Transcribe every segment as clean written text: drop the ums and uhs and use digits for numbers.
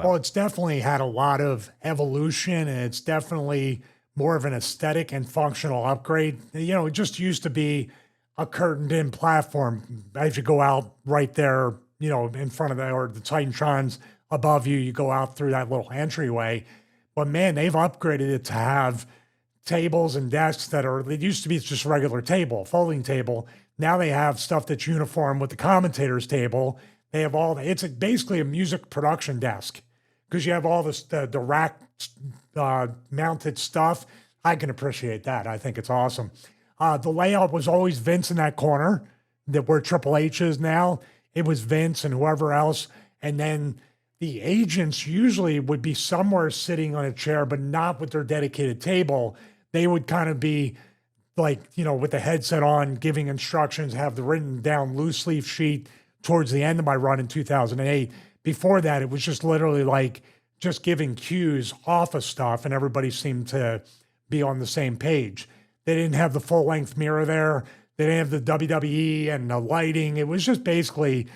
Well, it's definitely had a lot of evolution, and it's definitely more of an aesthetic and functional upgrade. It just used to be a curtained in platform. As you go out right there, in front of or the Titantrons above you, you go out through that little entryway. But man, they've upgraded it to have tables and desks it used to be just a regular table, folding table. Now they have stuff that's uniform with the commentator's table. They have it's basically a music production desk because you have all this, the rack mounted stuff. I can appreciate that. I think it's awesome. The layout was always Vince in that corner where Triple H is now. It was Vince and whoever else. And then the agents usually would be somewhere sitting on a chair, but not with their dedicated table. They would kind of be like, with the headset on, giving instructions, have the written down loose leaf sheet towards the end of my run in 2008. Before that, it was just literally like just giving cues off of stuff, and everybody seemed to be on the same page. They didn't have the full length mirror there. They didn't have the WWE and the lighting. It was just basically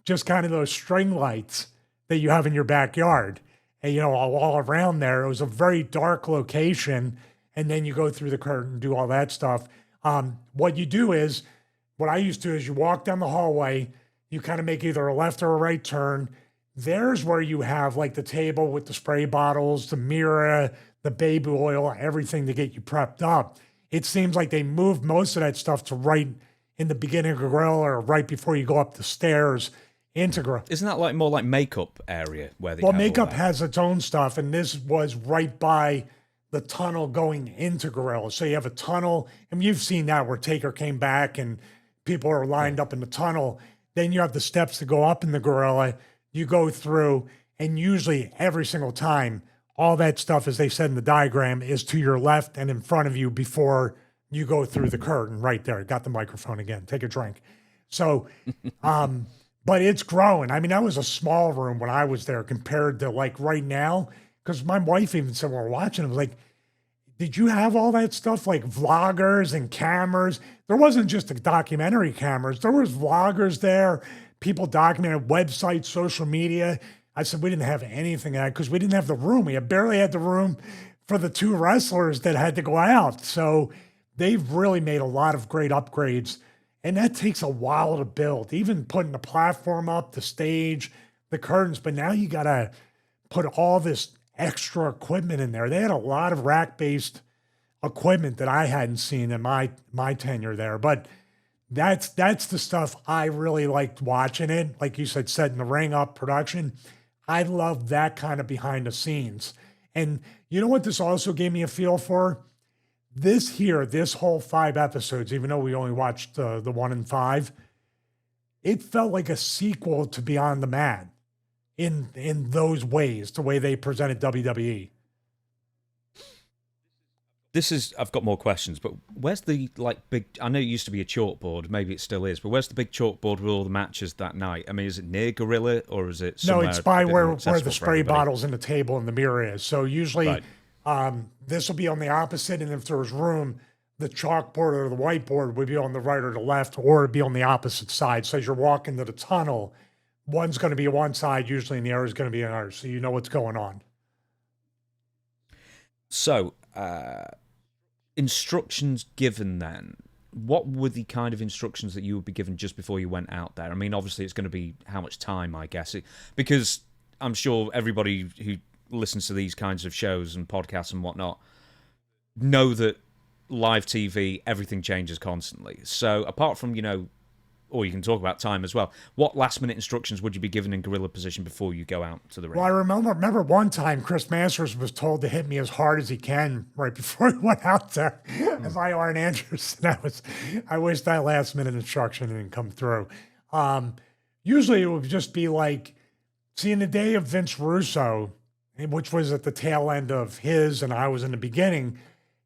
just kind of those string lights that you have in your backyard. And, all around there, it was a very dark location. And then you go through the curtain, do all that stuff. What you do is, what I used to do is you walk down the hallway, you kind of make either a left or a right turn. There's where you have like the table with the spray bottles, the mirror, the baby oil, everything to get you prepped up. It seems like they moved most of that stuff to right in the beginning of Gorilla or right before you go up the stairs into Gorilla. Isn't that like more like makeup area where they? Well, makeup has its own stuff, and this was right by the tunnel going into Gorilla. So you have a tunnel, and you've seen that where Taker came back and people are lined up in the tunnel. Then you have the steps to go up in the Gorilla. You go through, and usually every single time, all that stuff, as they said in the diagram, is to your left and in front of you before you go through the curtain right there. Got the microphone again. Take a drink. So, but it's growing. I mean, that was a small room when I was there compared to like right now. Because my wife even said when we were watching, it was like, did you have all that stuff like vloggers and cameras? There wasn't just the documentary cameras. There was vloggers there, people documented websites, social media. I said, we didn't have anything of that because we didn't have the room. We barely had the room for the two wrestlers that had to go out. So they've really made a lot of great upgrades. And that takes a while to build, even putting the platform up, the stage, the curtains. But now you got to put all this extra equipment in there. They had a lot of rack-based equipment that I hadn't seen in my tenure there. But that's the stuff I really liked watching it. Like you said, setting the ring up, production. I love that kind of behind the scenes. And you know what this also gave me a feel for? This whole 5 episodes, even though we only watched the 1 and 5, it felt like a sequel to Beyond the Mat in those ways, the way they presented WWE. I've got more questions, but where's the big, I know it used to be a chalkboard, maybe it still is, but where's the big chalkboard with all the matches that night? I mean, is it near Gorilla or is it somewhere? No, it's by where the spray bottles and the table and the mirror is. So usually this will be on the opposite, and if there was room, the chalkboard or the whiteboard would be on the right or the left, or it'd be on the opposite side. So as you're walking to the tunnel, one's going to be on one side usually, and the other is going to be on the other, so you know what's going on. So, instructions given then, what were the kind of instructions that you would be given just before you went out there? I mean, obviously it's going to be how much time, I guess, because I'm sure everybody who listens to these kinds of shows and podcasts and whatnot know that live TV, everything changes constantly. So apart from, or you can talk about time as well, what last-minute instructions would you be given in gorilla position before you go out to the ring? Well, I remember one time Chris Masters was told to hit me as hard as he can right before he went out there as Arn Anderson. I wish that last-minute instruction didn't come through. Usually it would just be like, seeing the day of Vince Russo, which was at the tail end of his and I was in the beginning,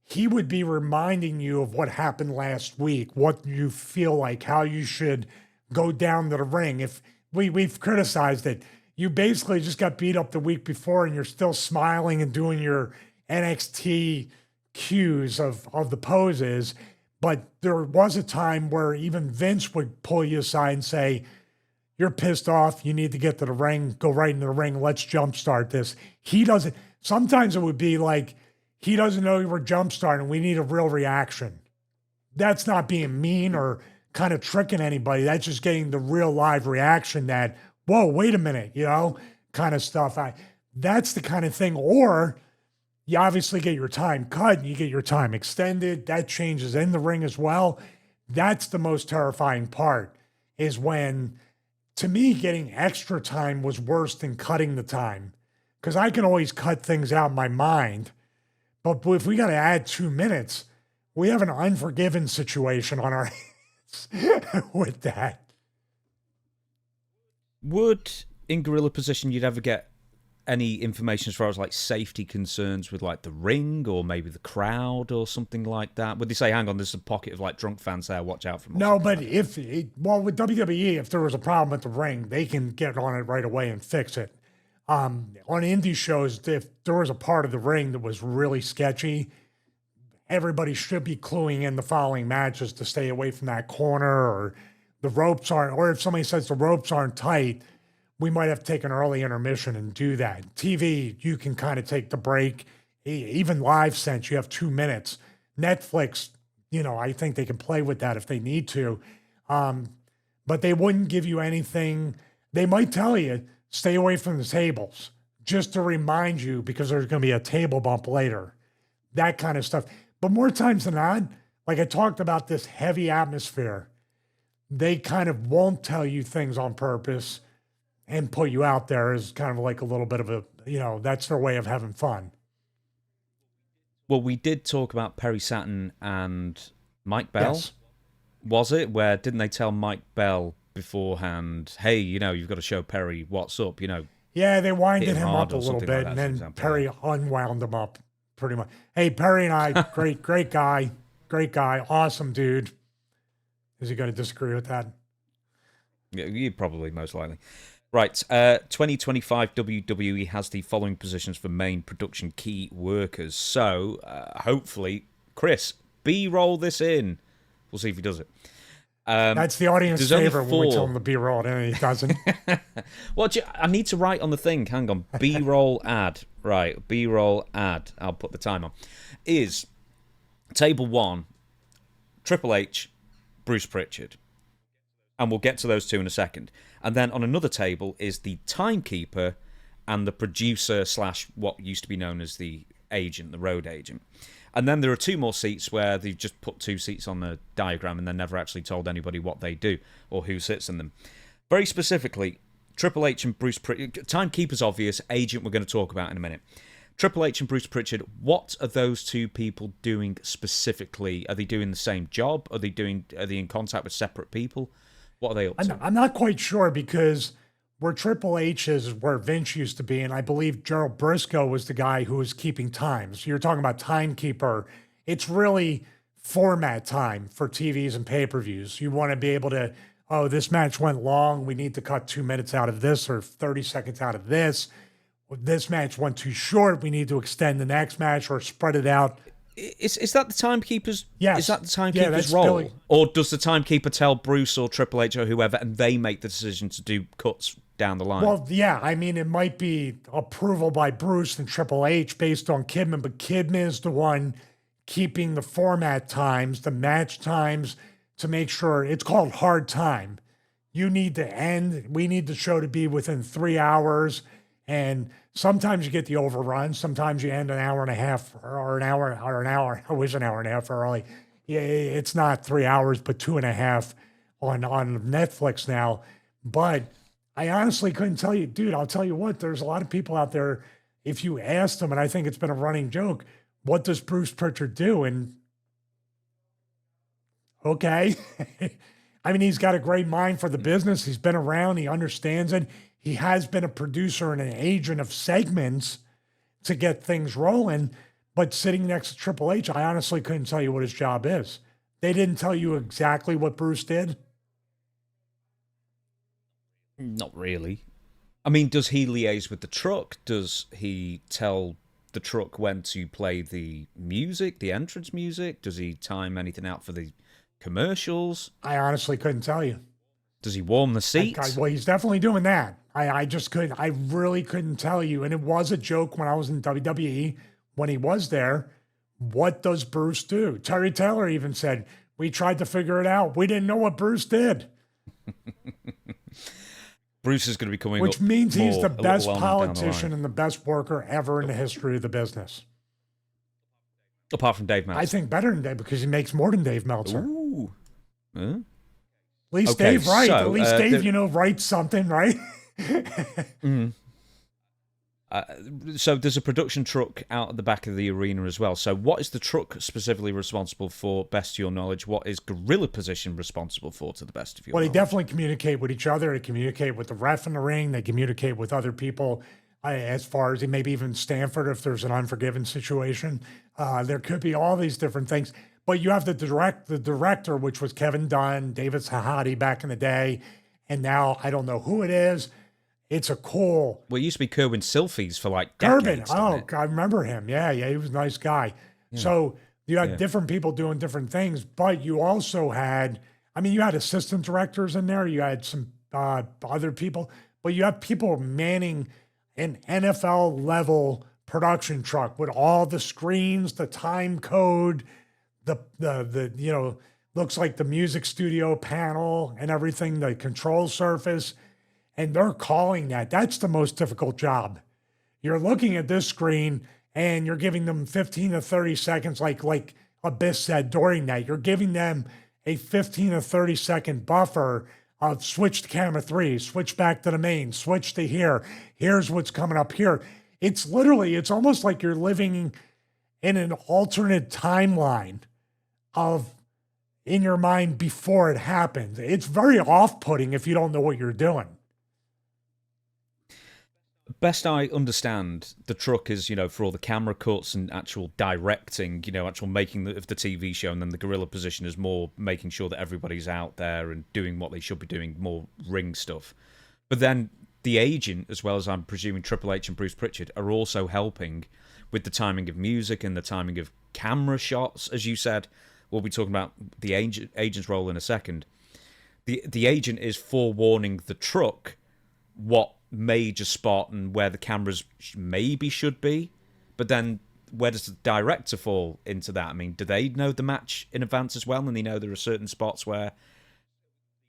he would be reminding you of what happened last week, what you feel like, how you should go down to the ring. If we've criticized it, you basically just got beat up the week before and you're still smiling and doing your NXT cues of the poses. But there was a time where even Vince would pull you aside and say, You're pissed off. You need to get to the ring, go right into the ring. Let's jumpstart this. He doesn't. Sometimes it would be like, he doesn't know you were jumpstarting. We need a real reaction. That's not being mean or kind of tricking anybody. That's just getting the real live reaction that, whoa, wait a minute, kind of stuff. That's the kind of thing. Or you obviously get your time cut and you get your time extended. That changes in the ring as well. That's the most terrifying part, is when, to me, getting extra time was worse than cutting the time. Because I can always cut things out in my mind. But if we got to add 2 minutes, we have an unforgiven situation on our hands with that. Would, in gorilla position, you'd ever get any information as far as like safety concerns with like the ring or maybe the crowd or something like that? Would they say, hang on, there's a pocket of like drunk fans there, watch out for them? No, but with WWE, if there was a problem at the ring, they can get on it right away and fix it. On indie shows, if there was a part of the ring that was really sketchy, everybody should be cluing in the following matches to stay away from that corner, or the ropes aren't, or if somebody says the ropes aren't tight, we might have to take an early intermission and do that. TV, you can kind of take the break. Even live sense, you have 2 minutes. Netflix, I think they can play with that if they need to. But they wouldn't give you anything. They might tell you, stay away from the tables, just to remind you, because there's going to be a table bump later. That kind of stuff. But more times than not, like I talked about this heavy atmosphere, they kind of won't tell you things on purpose and put you out there as kind of like a little bit of a, that's their way of having fun. Well, we did talk about Perry Saturn and Mike Bell. Yes. Was it? Where didn't they tell Mike Bell beforehand, hey, you've got to show Perry what's up, Yeah, they winded him hard up a or little something bit, like and that, for then example. Perry unwound him up pretty much. Hey, Perry and I, great guy, awesome dude. Is he going to disagree with that? Yeah, you probably, most likely. Right, 2025 WWE has the following positions for main production key workers. So, hopefully, Chris, B-roll this in. We'll see if he does it. That's the audience there's only favorite when we 4. tell him to B-roll it, and he doesn't. Well, I need to write on the thing. Hang on. B-roll ad. Right, B-roll ad. I'll put the time on. Is table 1, Triple H, Bruce Prichard. And we'll get to those 2 in a second. And then on another table is the timekeeper and the producer / what used to be known as the agent, the road agent. And then there are 2 more seats where they've just put 2 seats on the diagram and then never actually told anybody what they do or who sits in them. Very specifically, Triple H and Bruce Prichard. Timekeeper's obvious, agent we're going to talk about in a minute. Triple H and Bruce Prichard, what are those 2 people doing specifically? Are they doing the same job? Are they in contact with separate people? What are they up to? I'm not quite sure, because where Triple H is where Vince used to be, and I believe Gerald Briscoe was the guy who was keeping times. You're talking about timekeeper. It's really format time for TVs and pay-per-views. You want to be able to, this match went long. We need to cut 2 minutes out of this or 30 seconds out of this. This match went too short. We need to extend the next match or spread it out. Is that the timekeeper's? Yes. Is that the timekeeper's role, Billy. or does the timekeeper tell Bruce or Triple H or whoever, and they make the decision to do cuts down the line? Well, yeah, I mean, it might be approval by Bruce and Triple H based on Kidman, but Kidman is the one keeping the format times, the match times, to make sure it's called hard time. You need to end. We need the show to be within 3 hours. And sometimes you get the overrun. Sometimes you end an hour and a half or an hour. I wish an hour and a half early. Yeah, it's not 3 hours, but 2.5 on Netflix now. But I honestly couldn't tell you, dude. I'll tell you what, there's a lot of people out there. If you ask them, and I think it's been a running joke, what does Bruce Prichard do? And okay. I mean, he's got a great mind for the business. He's been around. He understands it. He has been a producer and an agent of segments to get things rolling. But sitting next to Triple H, I honestly couldn't tell you what his job is. They didn't tell you exactly what Bruce did? Not really. I mean, does he liaise with the truck? Does he tell the truck when to play the music, the entrance music? Does he time anything out for the commercials? I honestly couldn't tell you. Does he warm the seats? Well, he's definitely doing that. I just couldn't, I really couldn't tell you. And it was a joke when I was in WWE, when he was there. What does Bruce do? Terry Taylor even said, we tried to figure it out. We didn't know what Bruce did. Bruce is going to be coming Which up means he's more, the a best little on down the politician line. and the best worker ever in the history of the business. Apart from Dave Meltzer. I think better than Dave because he makes more than Dave Meltzer. Ooh. Huh? At least Okay, Dave, right? so, At least Dave, writes something, right? So there's a production truck out at the back of the arena as well. So what is the truck specifically responsible for, best to your knowledge? What is Gorilla Position responsible for, to the best of your Well, they knowledge? definitely communicate with each other. They communicate with the ref in the ring. They communicate with other people as far as maybe even Stanford if there's an Unforgiven situation. There could be all these different things. But you have the director, which was Kevin Dunn, David Sahadi back in the day. And now I don't know who it is. It's a cool... Well, it used to be Kerwin Silfies for like decades. Oh, I remember him. Yeah, he was a nice guy. Yeah. So you had different people doing different things, but you also had, you had assistant directors in there. You had some other people, but you have people manning an NFL level production truck with all the screens, the time code, the looks like the music studio panel and everything, the control surface. And they're calling that. That's the most difficult job. You're looking at this screen and you're giving them 15 to 30 seconds, like Abyss said during that. You're giving them a 15 to 30 second buffer of switch to camera 3, switch back to the main, switch to here. Here's what's coming up here. It's almost like you're living in an alternate timeline in your mind before it happens. It's very off-putting if you don't know what you're doing. Best I understand, the truck is, for all the camera cuts and actual directing, actual making of the TV show, and then the Gorilla Position is more making sure that everybody's out there and doing what they should be doing, more ring stuff. But then the agent, as well as I'm presuming Triple H and Bruce Prichard, are also helping with the timing of music and the timing of camera shots, as you said. We'll be talking about the agent's role in a second. The agent is forewarning the truck what major spot and where the cameras maybe should be, but then where does the director fall into that? Do they know the match in advance as well, and they know there are certain spots where...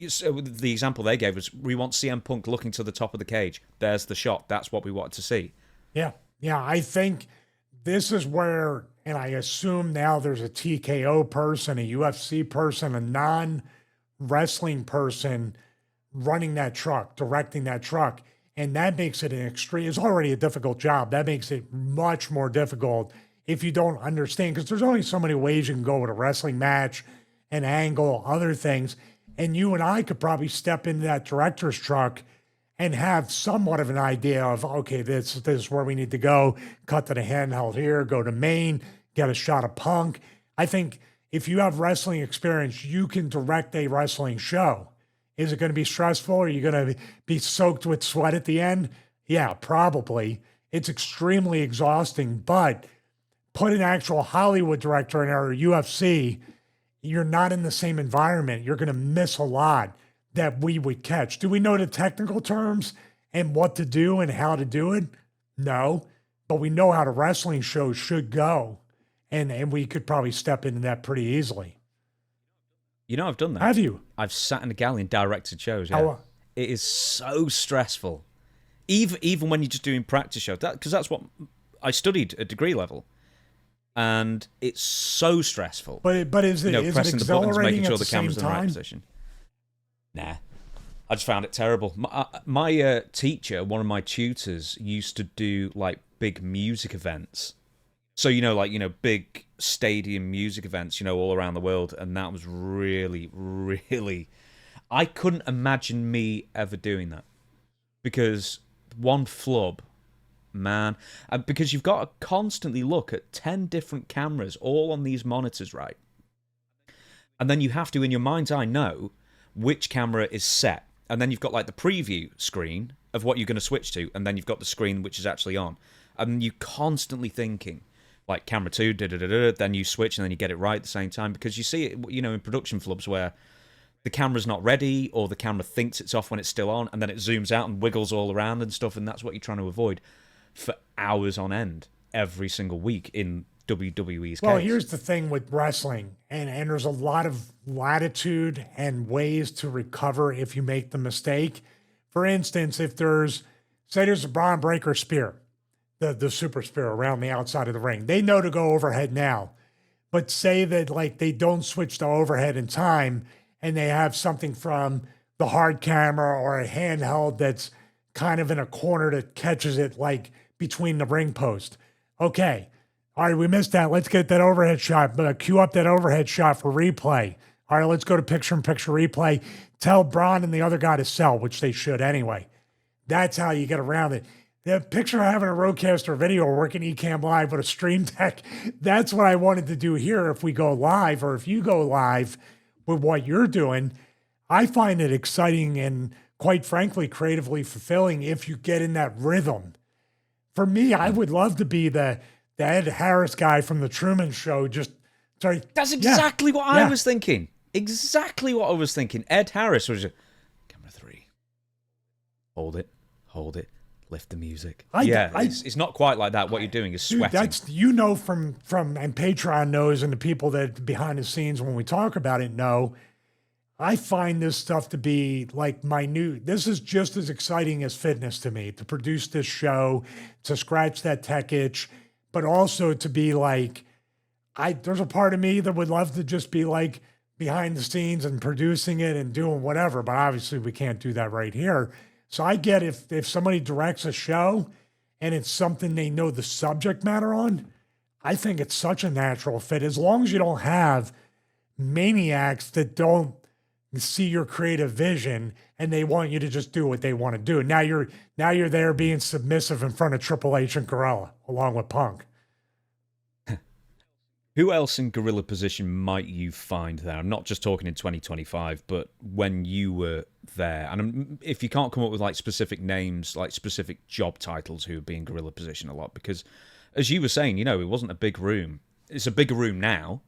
So the example they gave was, we want CM Punk looking to the top of the cage. There's the shot. That's what we wanted to see. Yeah, I think this is where, and I assume now there's a TKO person, a UFC person, a non-wrestling person running that truck, directing that truck. And that makes it it's already a difficult job. That makes it much more difficult if you don't understand, because there's only so many ways you can go with a wrestling match, an angle, other things. And you and I could probably step into that director's truck and have somewhat of an idea of, okay, this is where we need to go, cut to the handheld here, go to main, get a shot of Punk. I think if you have wrestling experience, you can direct a wrestling show. Is it going to be stressful? Are you going to be soaked with sweat at the end? Yeah, probably. It's extremely exhausting, but put an actual Hollywood director in our UFC, you're not in the same environment. You're going to miss a lot that we would catch. Do we know the technical terms and what to do and how to do it? No, but we know how the wrestling show should go, and we could probably step into that pretty easily. I've done that. Have you? I've sat in a galley and directed shows. Yeah, it is so stressful. Even when you're just doing practice shows, because that's what I studied at degree level, and it's so stressful. But is it pressing it the buttons, making sure at the camera's in the right position? Nah, I just found it terrible. My teacher, one of my tutors, used to do like big music events. So, big stadium music events, all around the world. And that was really, really... I couldn't imagine me ever doing that. Because one flub, man... because you've got to constantly look at 10 different cameras, all on these monitors, right? And then you have to, in your mind's eye, know which camera is set. And then you've got, like, the preview screen of what you're going to switch to. And then you've got the screen which is actually on. And you're constantly thinking... like camera 2, then you switch and then you get it right at the same time, because you see it, in production flubs where the camera's not ready, or the camera thinks it's off when it's still on, and then it zooms out and wiggles all around and stuff, and that's what you're trying to avoid for hours on end every single week in WWE's Well, case. here's the thing with wrestling, and there's a lot of latitude and ways to recover if you make the mistake. For instance, if say there's a Braun Breaker spear, the super spear around the outside of the ring, they know to go overhead now. But say that like they don't switch to overhead in time, and they have something from the hard camera or a handheld that's kind of in a corner that catches it like between the ring post. Okay. All right, we missed that. Let's get that overhead shot. Cue up that overhead shot for replay. All right, let's go to picture-in-picture replay. Tell Braun and the other guy to sell, which they should anyway. That's how you get around it. The picture of having a Rodecaster video or working Ecamm Live with a Stream Deck, that's what I wanted to do here if we go live, or if you go live with what you're doing. I find it exciting and, quite frankly, creatively fulfilling if you get in that rhythm. For me, I would love to be the Ed Harris guy from the Truman Show. That's exactly what I was thinking. Exactly what I was thinking. Ed Harris was camera 3. Hold it. Lift the music. It's not quite like that. What you're doing is sweating. That's, from and Patreon knows, and the people that behind the scenes when we talk about it know, I find this stuff to be like this is just as exciting as fitness to me, to produce this show, to scratch that tech itch, but also to be like, there's a part of me that would love to just be like behind the scenes and producing it and doing whatever, but obviously we can't do that right here. So I get if somebody directs a show and it's something they know the subject matter on, I think it's such a natural fit, as long as you don't have maniacs that don't see your creative vision and they want you to just do what they want to do. Now you're there being submissive in front of Triple H and Gorilla along with Punk. Who else in gorilla position might you find there? I'm not just talking in 2025, but when you were there. And if you can't come up with like specific names, like specific job titles who would be in gorilla position a lot, because as you were saying, it wasn't a big room. It's a bigger room now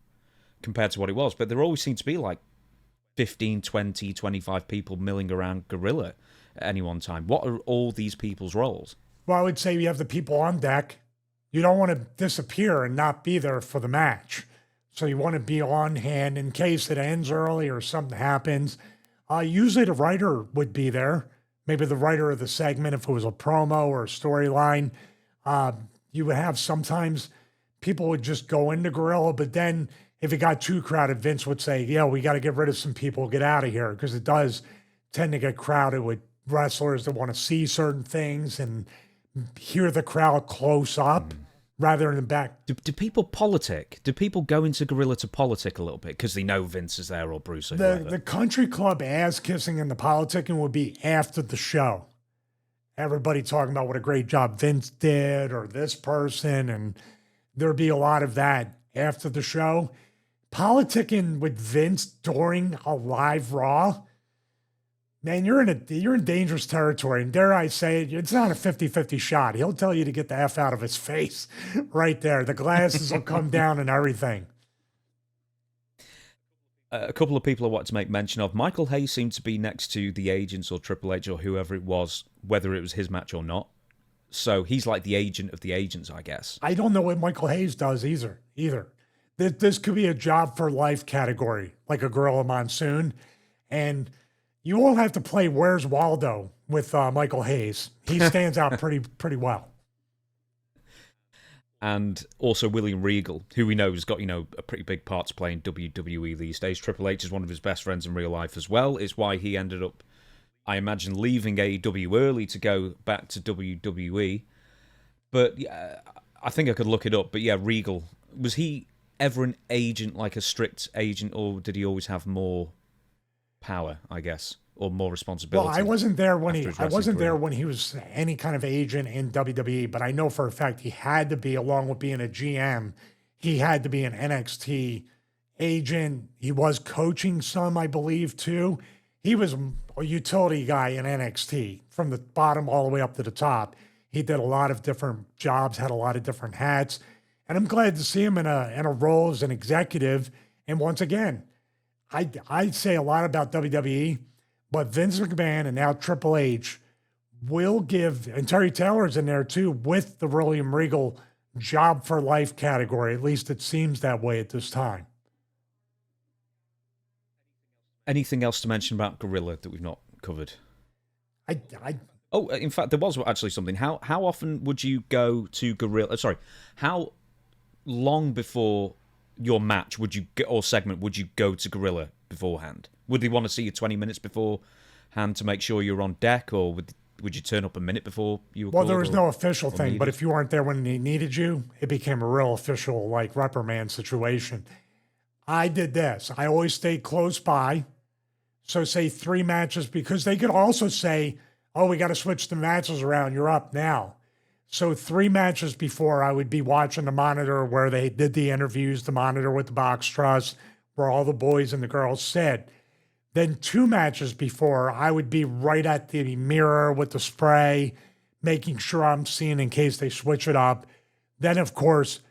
compared to what it was, but there always seemed to be like 15, 20, 25 people milling around gorilla at any one time. What are all these people's roles? Well, I would say you have the people on deck. You don't want to disappear and not be there for the match. So you want to be on hand in case it ends early or something happens. Usually the writer would be there. Maybe the writer of the segment, if it was a promo or a storyline. You would have sometimes people would just go into Gorilla, but then if it got too crowded, Vince would say, we got to get rid of some people, get out of here, because it does tend to get crowded with wrestlers that want to see certain things and hear the crowd close up rather than back. Do people politic? Do people go into Gorilla to politic a little bit because they know Vince is there or Bruce or whoever? The country club ass kissing and the politicking would be after the show. Everybody talking about what a great job Vince did or this person, and there'd be a lot of that after the show. Politicking with Vince during a live Raw, man, you're in dangerous territory. And dare I say it, it's not a 50-50 shot. He'll tell you to get the F out of his face right there. The glasses will come down and everything. A couple of people I want to make mention of. Michael Hayes seemed to be next to the agents or Triple H or whoever it was, whether it was his match or not. So he's like the agent of the agents, I guess. I don't know what Michael Hayes does either. This could be a job for life category, like a Gorilla Monsoon. And you won't have to play Where's Waldo with Michael Hayes. He stands out pretty well. And also William Regal, who we know has got, a pretty big part to play in WWE these days. Triple H is one of his best friends in real life as well. It's why he ended up, I imagine, leaving AEW early to go back to WWE. But yeah, I think I could look it up. But yeah, Regal, was he ever an agent, like a strict agent, or did he always have more power, I guess, or more responsibility? Well, I wasn't there when he was any kind of agent in WWE, but I know for a fact he had to be, along with being a GM, he had to be an NXT agent. He was coaching some, I believe, too. He was a utility guy in NXT from the bottom all the way up to the top. He did a lot of different jobs, had a lot of different hats, and I'm glad to see him in a role as an executive. And once again, I say a lot about WWE, but Vince McMahon and now Triple H will give, and Terry Taylor's in there too, with the William Regal job for life category. At least it seems that way at this time. Anything else to mention about Gorilla that we've not covered? I Oh, in fact, there was actually something. How often would you go to Gorilla? Sorry, how long before your match would you or segment would you go to Gorilla beforehand? Would they want to see you 20 minutes beforehand to make sure you're on deck, or would you turn up a minute before you were Well, called, there was or, no official thing, needed? but if you weren't there when they needed you, it became a real official, like, reprimand situation. I did this. I always stayed close by. So say 3 matches, because they could also say, oh, we got to switch the matches around. You're up now. So 3 matches before, I would be watching the monitor where they did the interviews, the monitor with the box truss, where all the boys and the girls said. Then 2 matches before, I would be right at the mirror with the spray, making sure I'm seeing in case they switch it up. Then, of course,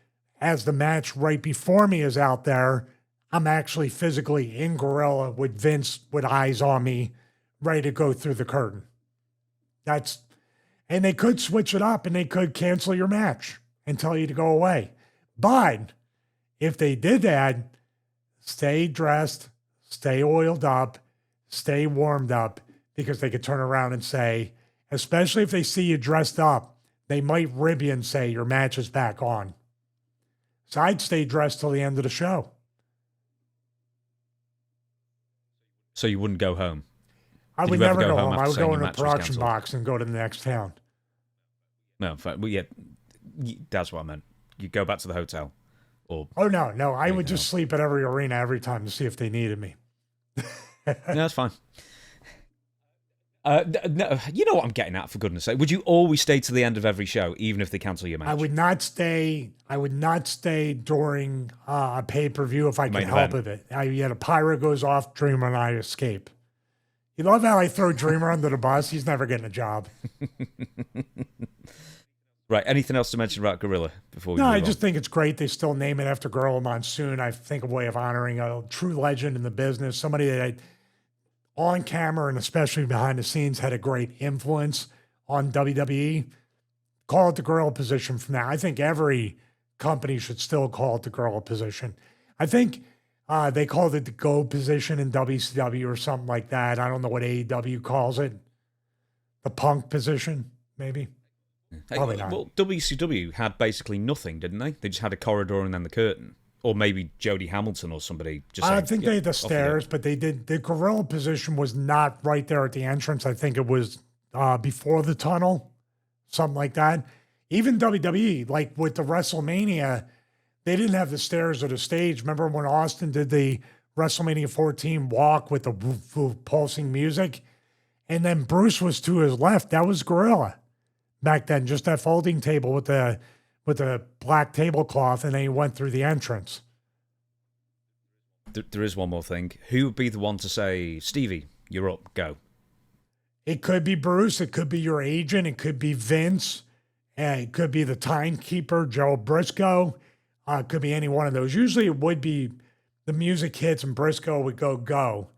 as the match right before me is out there, I'm actually physically in Gorilla with Vince with eyes on me, ready to go through the curtain. And they could switch it up and they could cancel your match and tell you to go away. But if they did that, stay dressed, stay oiled up, stay warmed up, because they could turn around and say, especially if they see you dressed up, they might rib you and say your match is back on. So I'd stay dressed till the end of the show. So you wouldn't go home? I Did would you ever never go go home home. I after would saying go your in a match was production cancelled? box and go to the next town. No, in fact, well, yeah, that's what I meant. You go back to the hotel, or Oh, no. I would Anything just sleep at every arena every time to see if they needed me. no, that's fine. No, you know what I'm getting at, for goodness sake. Would you always stay to the end of every show, even if they cancel your match? I would not stay during a pay-per-view if I could Main help event. of it. Yet a pyro goes off, Dreamer and I escape. You love how I throw Dreamer under the bus? He's never getting a job. Right, anything else to mention about Gorilla before we No, move I on? just think it's great they still name it after Gorilla Monsoon. I think a way of honoring a true legend in the business, somebody that on camera and especially behind the scenes had a great influence on WWE. Call it the Gorilla position from now. I think every company should still call it the Gorilla position. I think they called it the Go position in WCW or something like that. I don't know what AEW calls it. The Punk position, maybe. Probably not. Well, WCW had basically nothing, didn't they? They just had a corridor and then the curtain. Or maybe Jody Hamilton or somebody just I saying, think "Yeah, they had the off you go." stairs, but they did. The Gorilla position was not right there at the entrance. I think it was before the tunnel, something like that. Even WWE, like with the WrestleMania, they didn't have the stairs or the stage. Remember when Austin did the WrestleMania 14 walk with the woof, woof, pulsing music? And then Bruce was to his left. That was Gorilla back then, just that folding table with the black tablecloth, and then he went through the entrance. There is one more thing. Who would be the one to say, Stevie, you're up, go? It could be Bruce. It could be your agent. It could be Vince. It could be the timekeeper, Joe Briscoe. It could be any one of those. Usually it would be the music hits and Briscoe would go.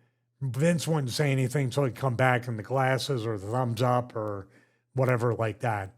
Vince wouldn't say anything until he'd come back in the glasses or the thumbs up or whatever like that.